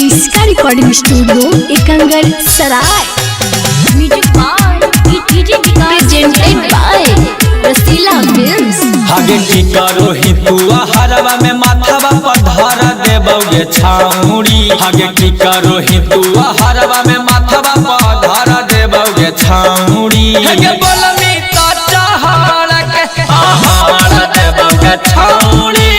इसका recording studio Ekangar Sarai. Music by DJ presented by Rasila films. आगे की करो ही तू हरवा में माथावा पर धरा देबोगे छाउड़ी। आगे की करो ही तू हरवा में माथावा पर धरा देबोगे छाउड़ी। हे बोलमी तो चहड़ के आहार देबोगे छाउड़ी।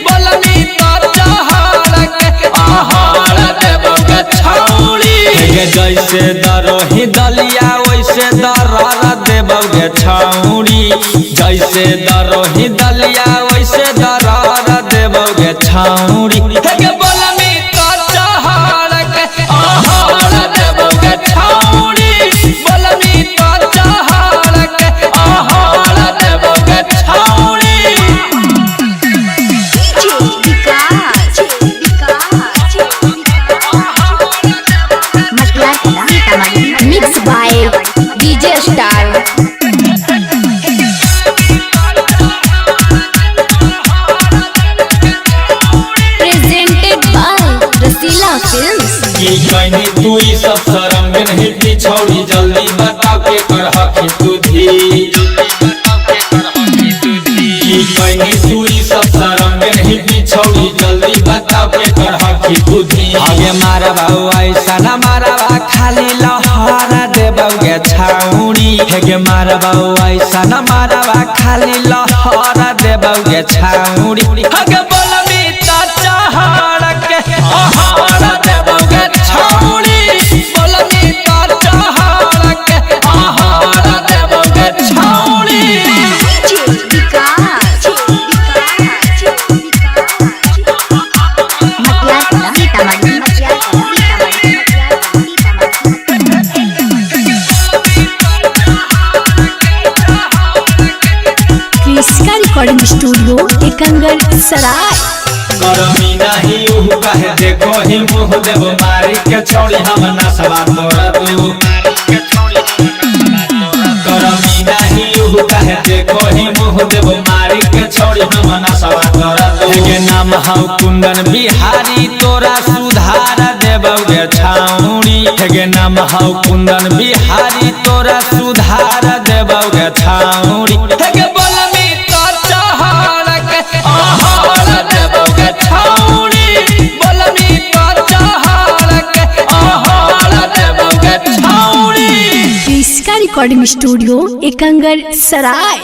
बोलमी तो चहड़ के आहार देबोगे छाउड़ी। हे जैसे दरोही दलिया वैसे दरार देबोगे छाउड़ी। जैसे दरोही दलिया वैसे दरार देबोगे छाउड़ी। हे बोलमी तो चहड़ के आहार देबोगे छाउड़ी। बोलमी तो चहड़ के आहार देबोगे छाउड़ी। Mix by DJ star. की कहनी तू ई सब शर्म में नहीं पिछौड़ी। जल्दी बताओ के कर हकी तू धी। की कहनी तू ई सब शर्म में नहीं पिछौड़ी। जल्दी बताओ के कर हकी तू धी। आगे मारबा ऐसा न मारबा खाली लहरा देबोगे छाउड़ी। हेगे मारबा ऐसा न मारबा खाली लहरा देबोगे छाउड़ी। हेगे बोलमी तो चहड़ के आहार देबोगे छाउड़ी। बोलमी तो चहड़ के आहार देबोगे छाउड़ी। इसका रिकॉर्डिंग स्टूडियो एकंगर सराय। करमी नहीं उहु कहे देखो ही मुँह देबो मारी के छोड़ी हम नसवा तोरा दू। करमी नहीं उहु कहे देखो ही मुँह देबो मारी के छोड़ी हम नसवा तोरा दू। हेगे नाम हौ कुंदन बिहारी तोरा सुधार देबोगे छाउड़ी। हेगे नाम हौ कुंदन बिहारी तोरा सुधार देबोगे छाउड़ी। हेगे बोलमी तो चहड़ के आहार देबोगे छाउड़ी। बोलमी तो चहड़ के आहार देबोगे छाउड़ी। इसका रिकॉर्डिंग स्टूडियो एकंगर सराय।